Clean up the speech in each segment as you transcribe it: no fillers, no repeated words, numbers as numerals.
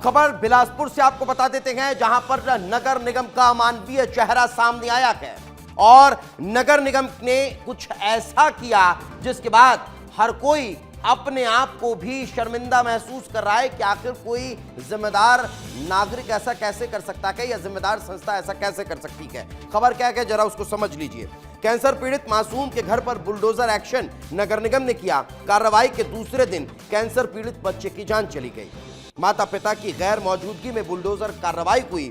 खबर बिलासपुर से आपको बता देते हैं, जहां पर नगर निगम का अमानवीय चेहरा सामने आया है और नगर निगम ने कुछ ऐसा किया जिसके बाद हर कोई अपने आप को भी शर्मिंदा महसूस कर रहा है कि आखिर कोई जिम्मेदार नागरिक ऐसा कैसे कर सकता है या जिम्मेदार संस्था ऐसा कैसे कर सकती है। खबर क्या है जरा उसको समझ लीजिए। कैंसर पीड़ित मासूम के घर पर बुलडोजर एक्शन नगर निगम ने किया। कार्रवाई के दूसरे दिन कैंसर पीड़ित बच्चे की जान चली गई। माता पिता की गैर मौजूदगी में बुलडोजर कार्रवाई हुई।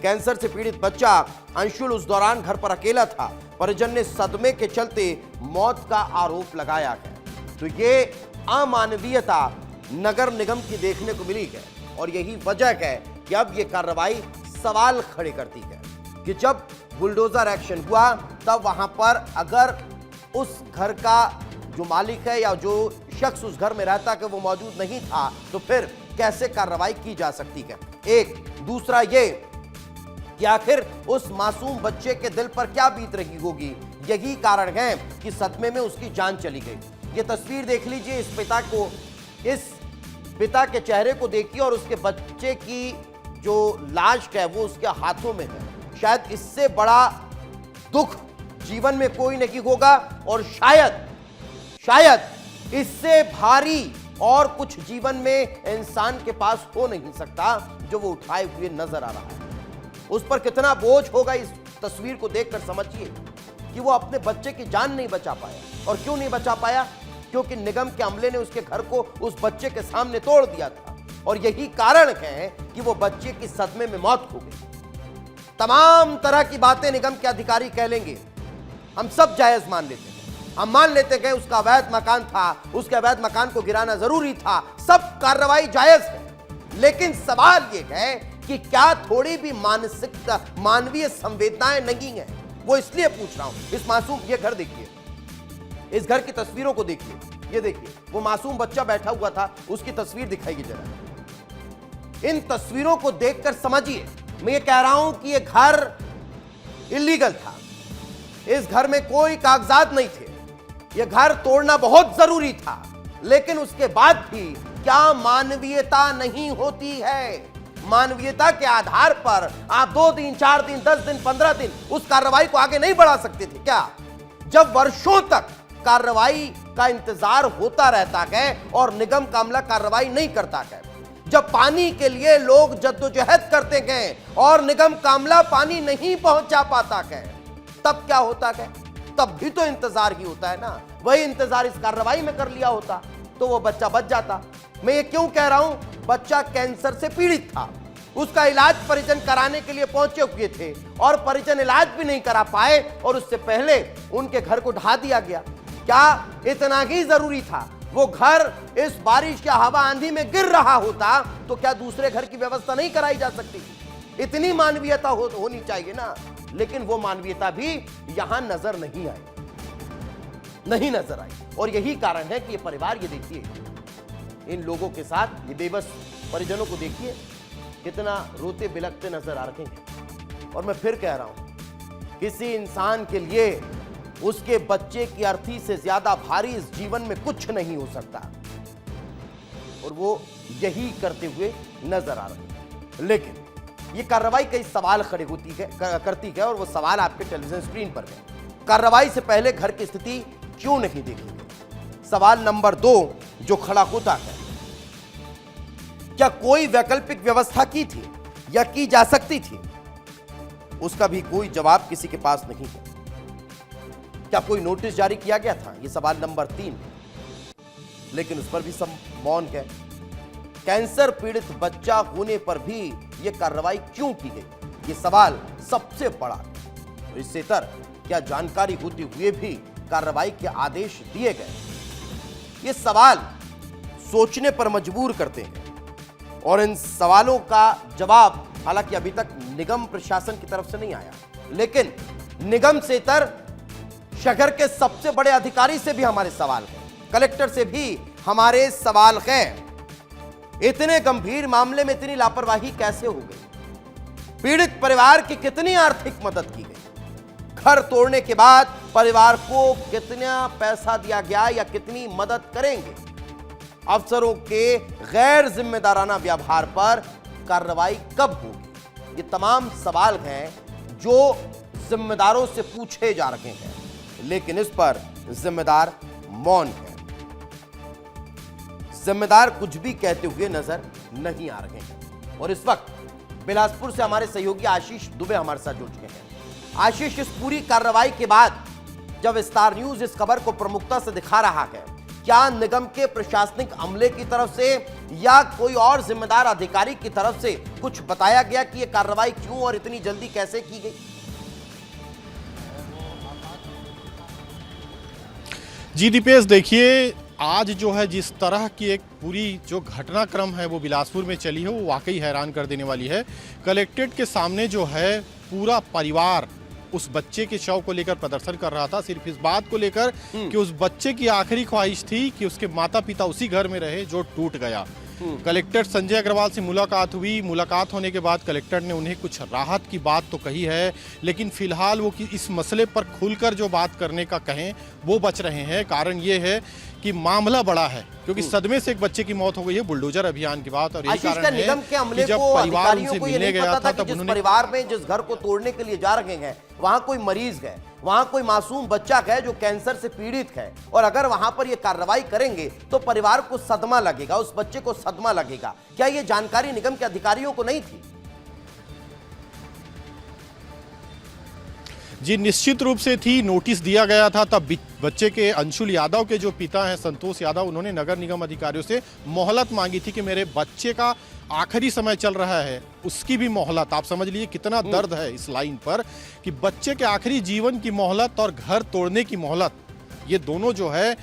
कैंसर से पीड़ित बच्चा अंशुल उस दौरान घर पर अकेला था। परिजन ने सदमे के चलते मौत का आरोप लगाया है। तो ये अमानवीयता नगर निगम की देखने को मिली है और यही वजह है कि अब ये कार्रवाई सवाल खड़े करती है कि जब बुलडोजर एक्शन हुआ तब वहां पर अगर उस घर का जो मालिक है या जो शख्स उस घर में रहता है वो मौजूद नहीं था तो फिर कैसे कार्रवाई की जा सकती है। एक दूसरा ये कि आखिर उस मासूम बच्चे के दिल पर क्या बीत रही होगी। यही कारण है कि सदमे में उसकी जान चली गई। ये तस्वीर देख लीजिए, इस पिता के चेहरे को देखिए और उसके बच्चे की जो लाश है वो उसके हाथों में है। शायद इससे बड़ा दुख जीवन में कोई नहीं होगा और शायद इससे भारी और कुछ जीवन में इंसान के पास हो नहीं सकता जो वो उठाए हुए नजर आ रहा है। उस पर कितना बोझ होगा इस तस्वीर को देखकर समझिए कि वो अपने बच्चे की जान नहीं बचा पाया। और क्यों नहीं बचा पाया? क्योंकि निगम के अमले ने उसके घर को उस बच्चे के सामने तोड़ दिया था और यही कारण है कि वो बच्चे की सदमे में मौत हो गई। तमाम तरह की बातें निगम के अधिकारी कह लेंगे, हम सब जायज मान लेते हैं। हम मान लेते हैं उसका अवैध मकान था, उसके अवैध मकान को गिराना जरूरी था, सब कार्रवाई जायज है। लेकिन सवाल यह है कि क्या थोड़ी भी मानसिकता मानवीय संवेदनाएं नहीं है? वो इसलिए पूछ रहा हूं। इस मासूम, ये घर देखिए, इस घर की तस्वीरों को देखिए, ये देखिए वो मासूम बच्चा बैठा हुआ था, उसकी तस्वीर दिखाइए जरा। इन तस्वीरों को देखकर समझिए, मैं ये कह रहा हूं कि ये घर इलीगल था, इस घर में कोई कागजात नहीं थे, ये घर तोड़ना बहुत जरूरी था। लेकिन उसके बाद भी क्या मानवीयता नहीं होती है? मानवीयता के आधार पर आप 2 दिन, 4 दिन, 10 दिन, 15 दिन उस कार्रवाई को आगे नहीं बढ़ा सकते थे क्या? जब वर्षों तक कार्रवाई का इंतजार होता रहता है और निगम का अमला कार्रवाई नहीं करता है, जब पानी के लिए लोग जद्दोजहद करते हैं और निगम का अमला पानी नहीं पहुंचा पाता है, तब क्या होता है? तब भी तो इंतजार ही होता है ना। वही इंतजार इस कार्रवाई में कर लिया होता तो वो बच्चा बच जाता। मैं ये क्यों कह रहा हूं? बच्चा कैंसर से पीड़ित था, उसका इलाज परिजन कराने के लिए पहुंचे हुए थे और परिजन इलाज भी नहीं करा पाए और उससे पहले उनके घर को ढा दिया गया। क्या इतना ही जरूरी था? वो घर इस बारिश या हवा आंधी में गिर रहा होता तो क्या दूसरे घर की व्यवस्था नहीं कराई जा सकती? इतनी मानवीयता होनी चाहिए ना। लेकिन वो मानवीयता भी यहां नजर नहीं नजर आई और यही कारण है कि ये परिवार, ये देखिए इन लोगों के साथ, ये बेबस परिजनों को देखिए कितना रोते बिलखते नजर आ रहे हैं। और मैं फिर कह रहा हूं, किसी इंसान के लिए उसके बच्चे की अर्थी से ज्यादा भारी इस जीवन में कुछ नहीं हो सकता और वो यही करते हुए नजर आ रहे हैं। लेकिन ये कार्रवाई कई सवाल खड़े करती है और वो सवाल आपके टेलीविजन स्क्रीन पर है। कार्रवाई से पहले घर की स्थिति क्यों नहीं देखी गई? सवाल नंबर 2 जो खड़ा होता है, क्या कोई वैकल्पिक व्यवस्था की थी या की जा सकती थी? उसका भी कोई जवाब किसी के पास नहीं है। क्या कोई नोटिस जारी किया गया था? यह सवाल नंबर 3, लेकिन उस पर भी सब मौन है। कैंसर पीड़ित बच्चा होने पर भी यह कार्रवाई क्यों की गई? यह सवाल सबसे बड़ा है। इससे इतर क्या जानकारी होते हुए भी कार्रवाई के आदेश दिए गए? ये सवाल सोचने पर मजबूर करते हैं और इन सवालों का जवाब हालांकि अभी तक निगम प्रशासन की तरफ से नहीं आया, लेकिन निगम से इतर शहर के सबसे बड़े अधिकारी से भी हमारे सवाल हैं, कलेक्टर से भी हमारे सवाल हैं। इतने गंभीर मामले में इतनी लापरवाही कैसे हो गई? पीड़ित परिवार की कितनी आर्थिक मदद की गई? घर तोड़ने के बाद परिवार को कितना पैसा दिया गया या कितनी मदद करेंगे? अफसरों के गैर जिम्मेदाराना व्यवहार पर कार्रवाई कब होगी? ये तमाम सवाल हैं जो जिम्मेदारों से पूछे जा रहे हैं, लेकिन इस पर जिम्मेदार मौन है। जिम्मेदार कुछ भी कहते हुए नजर नहीं आ रहे हैं। और इस वक्त बिलासपुर से हमारे सहयोगी आशीष दुबे हमारे साथ जुड़ चुके हैं। आशीष, इस पूरी कार्रवाई के बाद जब स्टार न्यूज इस खबर को प्रमुखता से दिखा रहा है, क्या निगम के प्रशासनिक अमले की तरफ से या कोई और जिम्मेदार अधिकारी की तरफ से कुछ बताया गया कि यह कार्रवाई क्यों और इतनी जल्दी कैसे की गई? जी दीपेश, देखिए आज जो है जिस तरह की एक पूरी जो घटनाक्रम है वो बिलासपुर में चली है वो वाकई हैरान कर देने वाली है। कलेक्ट्रेट के सामने जो है पूरा परिवार उस बच्चे के शव को लेकर प्रदर्शन कर रहा था, सिर्फ इस बात को लेकर कि उस बच्चे की आखिरी ख्वाहिश थी कि उसके माता पिता उसी घर में रहे जो टूट गया। कलेक्टर संजय अग्रवाल से मुलाकात हुई। मुलाकात होने के बाद कलेक्टर ने उन्हें कुछ राहत की बात तो कही है, लेकिन फिलहाल वो इस मसले पर खुलकर जो बात करने का कहें वो बच रहे हैं। कारण ये है कि मामला बड़ा है, क्योंकि सदमे से एक बच्चे की मौत हो गई है बुलडोजर अभियान के बाद। और यही कारण है निगम के अमले कि जब को, परिवार अधिकारियों उनसे को ये मिलने नहीं गया पता था कि तब जिस उन्होंने परिवार में जिस घर को तोड़ने के लिए जा रहे हैं वहां कोई मरीज है, वहां कोई मासूम बच्चा है जो कैंसर से पीड़ित है, और अगर वहां पर ये कार्रवाई करेंगे तो परिवार को सदमा लगेगा, उस बच्चे को सदमा लगेगा। क्या ये जानकारी निगम के अधिकारियों को नहीं थी? जी निश्चित रूप से थी। नोटिस दिया गया था तब बच्चे के अंशुल यादव के जो पिता हैं संतोष यादव, उन्होंने नगर निगम अधिकारियों से मोहलत मांगी थी कि मेरे बच्चे का आखिरी समय चल रहा है, उसकी भी मोहलत। आप समझ लीजिए कितना दर्द है इस लाइन पर कि बच्चे के आखिरी जीवन की मोहलत और घर तोड़ने की मोहलत, ये दोनों जो है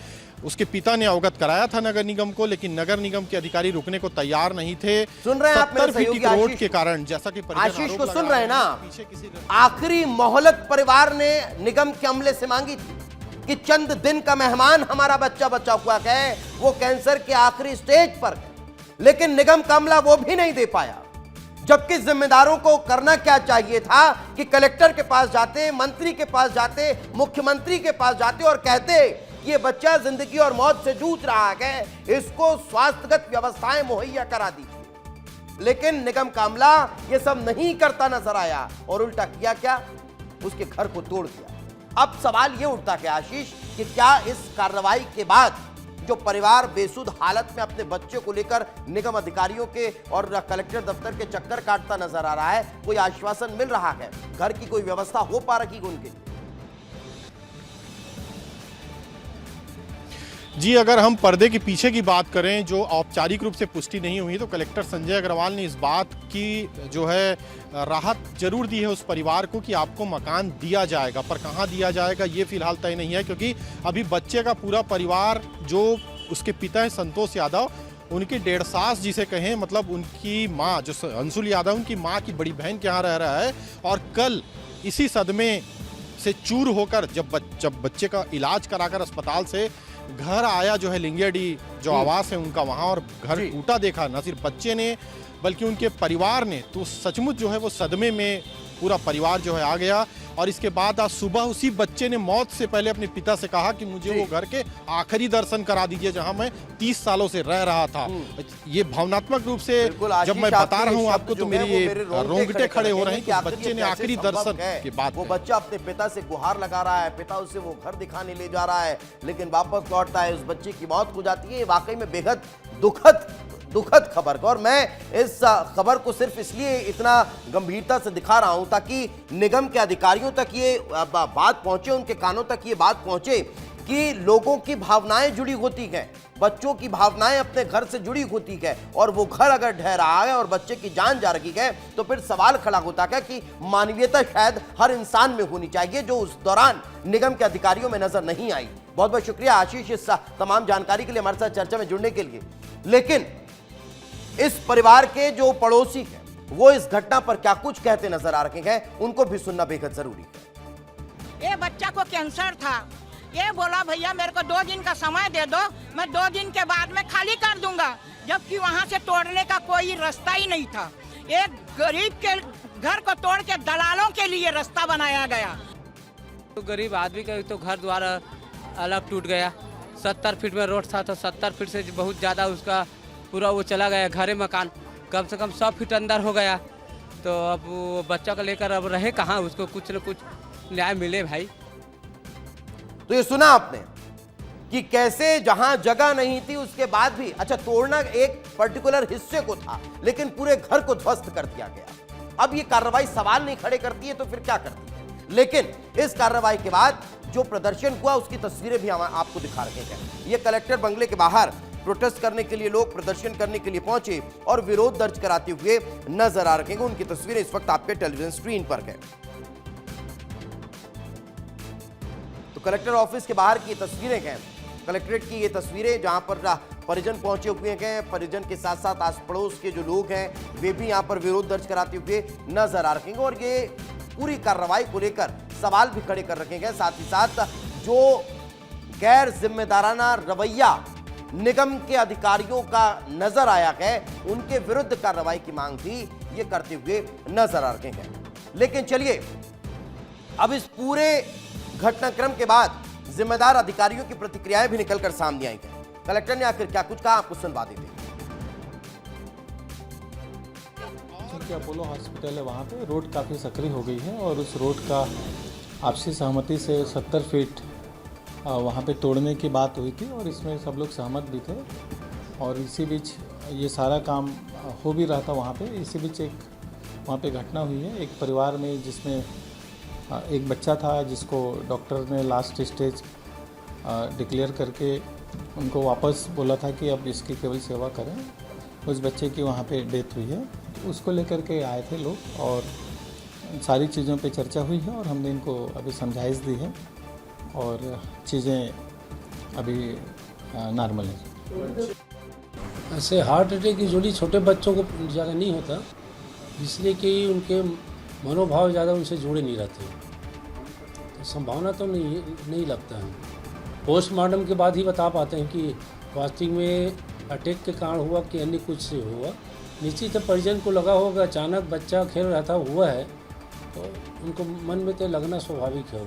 उसके पिता ने अवगत कराया था नगर निगम को, लेकिन नगर निगम के अधिकारी रुकने को तैयार नहीं थे। सुन रहे हैं आप मेरे सहयोगी रोड के कारण, जैसा कि आशीष को सुन रहे हैं ना, आखिरी मोहलत परिवार ने निगम के अमले से मांगी थी कि चंद दिन का मेहमान हमारा बच्चा बचा हुआ है, वो कैंसर के आखिरी स्टेज पर है, लेकिन निगम का अमला वो भी नहीं दे पाया। जबकि जिम्मेदारों को करना क्या चाहिए था कि कलेक्टर के पास जाते, मंत्री के पास जाते, मुख्यमंत्री के पास जाते और कहते ये बच्चा जिंदगी और मौत से जूझ रहा है, इसको स्वास्थ्यगत व्यवस्थाएं मुहैया करा दीजिए। लेकिन निगम का अमला ये सब नहीं करता नजर आया और उल्टा किया क्या, उसके घर को तोड़ दिया। अब सवाल ये उठता है आशीष कि क्या इस कार्रवाई के बाद जो परिवार बेसुध हालत में अपने बच्चे को लेकर निगम अधिकारियों के और कलेक्टर दफ्तर के चक्कर काटता नजर आ रहा है, कोई आश्वासन मिल रहा है, घर की कोई व्यवस्था हो पा रही है उनके? जी अगर हम पर्दे के पीछे की बात करें, जो औपचारिक रूप से पुष्टि नहीं हुई, तो कलेक्टर संजय अग्रवाल ने इस बात की जो है राहत जरूर दी है उस परिवार को कि आपको मकान दिया जाएगा, पर कहाँ दिया जाएगा ये फिलहाल तय नहीं है, क्योंकि अभी बच्चे का पूरा परिवार, जो उसके पिता है संतोष यादव, उनकी 1.5 सास जिसे कहें, मतलब उनकी माँ जो अंशुल यादव, उनकी माँ की बड़ी बहन के यहाँ रह रहा है। और कल इसी सदमे से चूर होकर जब बच्चे का इलाज कराकर अस्पताल से घर आया जो है लिंगियाडी जो आवास है उनका वहां, और घर टूटा देखा न सिर्फ बच्चे ने बल्कि उनके परिवार ने, तो सचमुच जो है वो सदमे में पूरा परिवार जो है आ गया। और इसके बाद आज सुबह उसी बच्चे ने मौत से पहले अपने पिता से कहा कि मुझे वो घर के आखिरी दर्शन करा दीजिए जहां मैं 30 सालों से रह रहा था। ये भावनात्मक रूप से जब मैं बता रहा हूं आपको तो मेरे रोंगटे खड़े हो रहे हैं कि बच्चे ने आखिरी दर्शन के बाद, वो बच्चा अपने पिता से गुहार लगा रहा है, पिता उसे वो घर दिखाने ले जा रहा है, लेकिन वापस लौटता है, उस बच्चे की मौत हो जाती है। ये वाकई में बेहद दुखद खबर। और मैं इस खबर को सिर्फ इसलिए इतना गंभीरता से दिखा रहा हूं ताकि निगम के अधिकारियों तक ये बात पहुंचे, उनके कानों तक ये बात पहुंचे कि लोगों की भावनाएं जुड़ी होती हैं, बच्चों की भावनाएं अपने घर से जुड़ी होती है, और वो घर अगर ढह रहा है और बच्चे की जान जा रही है तो फिर सवाल खड़ा होता है कि मानवीयता शायद हर इंसान में होनी चाहिए, जो उस दौरान निगम के अधिकारियों में नजर नहीं आई। बहुत बहुत शुक्रिया आशीष इस तमाम जानकारी के लिए, हमारे साथ चर्चा में जुड़ने के लिए। लेकिन इस परिवार के जो पड़ोसी हैं वो इस घटना पर क्या कुछ कहते नजर आ रहे हैं, उनको भी सुनना बेहद जरूरी है। ये बच्चा को कैंसर था, ये बोला भैया मेरे को 2 दिन का समय दे दो, मैं 2 दिन के बाद में खाली कर दूंगा, जबकि वहाँ से तोड़ने का कोई रास्ता ही नहीं था। एक गरीब के घर को तोड़ के दलालों के लिए रास्ता बनाया गया। तो गरीब आदमी का तो घर द्वार अलग टूट गया। 70 फीट में रोड था तो 70 फीट से बहुत ज़्यादा उसका पूरा वो चला गया, घरे मकान कम से कम 100 फीट अंदर हो गया। तो अब वो बच्चा को लेकर अब रहे कहाँ, उसको कुछ न कुछ न्याय मिले भाई। तो ये सुना आपने कि कैसे जहां जगह नहीं थी उसके बाद भी, अच्छा तोड़ना एक पर्टिकुलर हिस्से को था लेकिन पूरे घर को ध्वस्त कर दिया गया। अब ये कार्रवाई सवाल नहीं खड़े करती है तो फिर क्या करती है? लेकिन इस कार्रवाई के बाद जो प्रदर्शन हुआ उसकी तस्वीरें भी हम आपको दिखा रहे हैं। ये कलेक्टर बंगले के बाहर प्रोटेस्ट करने के लिए लोग प्रदर्शन करने के लिए पहुंचे और विरोध दर्ज कराते हुए नजर आ रहे हैं। उनकी तस्वीरें इस वक्त आपके टेलीविजन स्क्रीन पर है। तो कलेक्टर ऑफिस के बाहर की तस्वीरें हैं, कलेक्ट्रेट की ये तस्वीरें जहां पर परिजन पहुंचे हुए हैं। परिजन के साथ साथ आस पड़ोस के जो लोग हैं वे भी यहां पर विरोध दर्ज कराते हुए नजर आ रहे हैं और ये पूरी कार्रवाई को लेकर सवाल भी खड़े कर रखे गए। साथ ही साथ जो गैर जिम्मेदाराना रवैया निगम के अधिकारियों का नजर आया है, उनके विरुद्ध कार्रवाई की मांग भी ये करते हुए नजर आ रहे हैं। लेकिन चलिए अब इस पूरे घटनाक्रम के बाद जिम्मेदार अधिकारियों की प्रतिक्रियाएं भी निकलकर सामने आई हैं। कलेक्टर ने आखिर क्या कुछ कहा, आपको सुनवा देते हैं। अपोलो हॉस्पिटल है, वहाँ पे रोड काफ़ी सक्रिय हो गई है और उस रोड का आपसी सहमति से 70 फीट वहाँ पे तोड़ने की बात हुई थी और इसमें सब लोग सहमत भी थे। और इसी बीच ये सारा काम हो भी रहा था वहाँ पे। इसी बीच एक वहाँ पे घटना हुई है एक परिवार में, जिसमें एक बच्चा था जिसको डॉक्टर ने लास्ट स्टेज डिक्लेयर करके उनको वापस बोला था कि अब इसकी केवल सेवा करें। उस बच्चे की वहाँ पे डेथ हुई है, उसको लेकर के आए थे लोग और सारी चीज़ों पे चर्चा हुई है और हमने इनको अभी समझाइश दी है और चीज़ें अभी नॉर्मल है। ऐसे हार्ट अटैक की जोड़ी छोटे बच्चों को ज़्यादा नहीं होता, इसलिए कि उनके मनोभाव ज़्यादा उनसे जुड़े नहीं रहते, तो संभावना तो नहीं लगता है। पोस्टमार्टम के बाद ही बता पाते हैं कि वास्तविक में अटैक के कारण हुआ कि अन्य कुछ से हुआ। निश्चित परिजन को लगा होगा अचानक बच्चा खेल रहा था हुआ है, तो उनको मन में तो लगना स्वाभाविक है।